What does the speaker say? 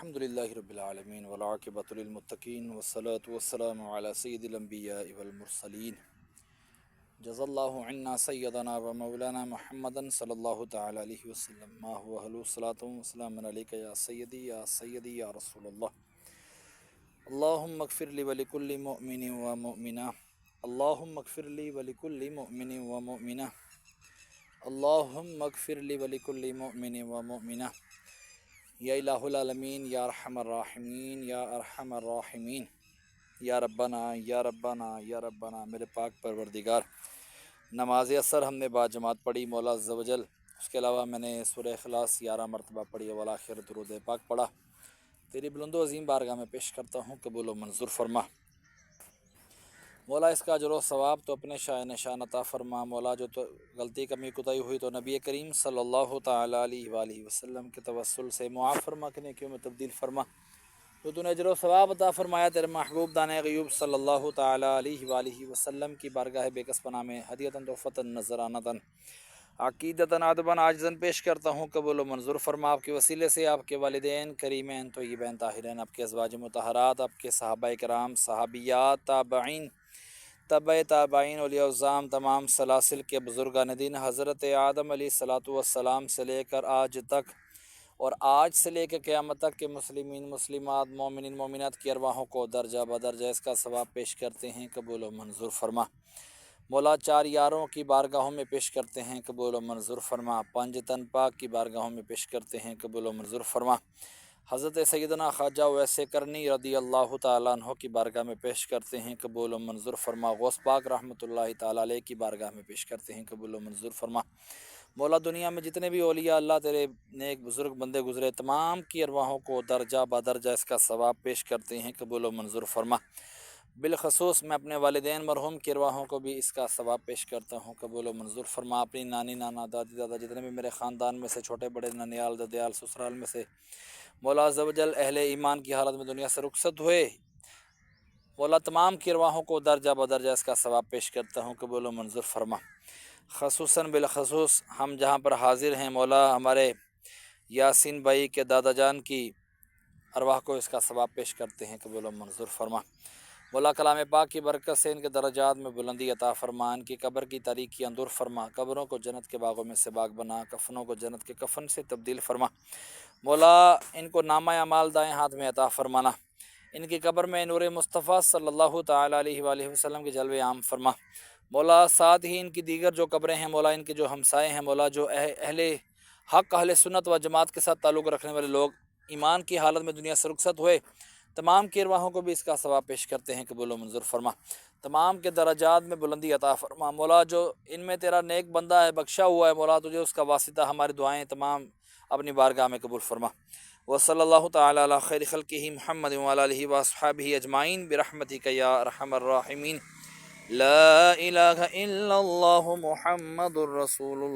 الحمد لله رب العالمين والعاقبة للمتقين والصلاة والسلام على سيد الأنبياء والمرسلين جزا الله عنا سيدنا ومولانا محمدا صلى الله تعالى عليه وسلم ما هو أهل الصلاة والسلام عليك يا سيدي يا سيدي يا رسول الله اللهم اغفر لي ولكل مؤمن ومؤمنة اللهم اغفر لي ولكل مؤمن ومؤمنة اللهم اغفر لي ولكل مؤمن ومؤمنة یا الہ العالمین یا ارحم الراحمین یا ارحم الراحمین یا ربنا یا ربنا یا ربنا۔ میرے پاک پروردگار، نماز اثر ہم نے باجماعت پڑھی مولا عز و جل، اس کے علاوہ میں نے سورہ اخلاص 11 مرتبہ پڑھی، والآخر درود پاک پڑھا۔ تیری بلند و عظیم بارگاہ میں پیش کرتا ہوں، قبول و منظور فرما مولا۔ اس کا اجر و ثواب تو اپنے شاہ نشان عطا فرما مولا۔ جو تو غلطی کمی کوتاہی ہوئی تو نبی کریم صلی اللہ تعالیٰ علیہ وآلہ وسلم کے توسل سے معاف فرما، کہ نیکیوں میں تبدیل فرما۔ جو تو نے اجر و ثواب عطا فرمایا تیرے محبوب دانے غیوب صلی اللہ تعالیٰ علیہ وآلہ وسلم کی بارگاہ بے کس پناہ میں ہدیۃً تحفۃً نذرانۃً عقیدۃً ادباً عاجزاً پیش کرتا ہوں، قبول و منظور فرما۔ آپ کے وسیلے سے آپ کے والدین کریمین طیبین طاہرین، آپ کے ازواج مطہرات، آپ کے صحابہ کرام، صحابیات، تابعین، تبع تابعین، اولیاء الظام، تمام سلاسل کے بزرگان دین، حضرت آدم علیہ الصلاۃ والسلام سے لے کر آج تک اور آج سے لے کے قیامت تک کے مسلمین مسلمات مومنین مومنات کی ارواحوں کو درجہ بدرجہ اس کا ثواب پیش کرتے ہیں، قبول و منظور فرما مولا۔ چار یاروں کی بارگاہوں میں پیش کرتے ہیں، قبول و منظور فرما۔ پنج تن پاک کی بارگاہوں میں پیش کرتے ہیں، قبول و منظور فرما۔ حضرت سیدنا خواجہ ویس کرنی رضی اللہ تعالیٰ عنہ کی بارگاہ میں پیش کرتے ہیں، قبول و منظور فرما۔ غوث پاک رحمۃ اللہ تعالیٰ علیہ کی بارگاہ میں پیش کرتے ہیں، قبول و منظور فرما مولا۔ دنیا میں جتنے بھی اولیاء اللہ تیرے نیک بزرگ بندے گزرے، تمام کی ارواحوں کو درجہ بدرجہ اس کا ثواب پیش کرتے ہیں، قبول و منظور فرما۔ بالخصوص میں اپنے والدین مرحوم کی ارواحوں کو بھی اس کا ثواب پیش کرتا ہوں، قبول و منظور فرما۔ اپنی نانی نانا دادی دادا جتنے بھی میرے خاندان میں سے چھوٹے بڑے ننیال ددیال سسرال میں سے مولا عز و جل اہل ایمان کی حالت میں دنیا سے رخصت ہوئے مولا، تمام کی ارواحوں کو درجہ بدرجہ اس کا ثواب پیش کرتا ہوں، قبول و منظور فرما۔ خصوصاً بالخصوص ہم جہاں پر حاضر ہیں مولا، ہمارے یاسین بھائی کے دادا جان کی ارواح کو اس کا ثواب پیش کرتے ہیں، قبول و منظور فرما مولا۔ کلام پاک کی برکت سے ان کے درجات میں بلندی عطا فرما، ان کی قبر کی تاریکی دور فرما، قبروں کو جنت کے باغوں میں سے باغ بنا، کفنوں کو جنت کے کفن سے تبدیل فرما مولا۔ ان کو نامہ اعمال دائیں ہاتھ میں عطا فرمانا، ان کی قبر میں نور مصطفیٰ صلی اللہ تعالیٰ علیہ وآلہ وسلم کے جلوے عام فرما مولا۔ ساتھ ہی ان کی دیگر جو قبریں ہیں مولا، ان کے جو ہمسائے ہیں مولا، جو اہل حق اہل سنت و جماعت کے ساتھ تعلق رکھنے والے لوگ ایمان کی حالت میں دنیا سے رخصت ہوئے، تمام کی ارواحوں کو بھی اس کا ثواب پیش کرتے ہیں، قبول و منظور فرما۔ تمام کے درجات میں بلندی عطا فرما مولا۔ جو ان میں تیرا نیک بندہ ہے، بخشا ہوا ہے مولا، تجھے اس کا واسطہ ہماری دعائیں تمام اپنی بارگاہ میں قبول فرما۔ وصلی اللہ تعالیٰ علی خیر خلقہ محمد وعلی آلہ واصحابہ اجمعین برحمتک یا ارحم الراحمین۔ لا الہ الا اللہ محمد الرسول اللہ۔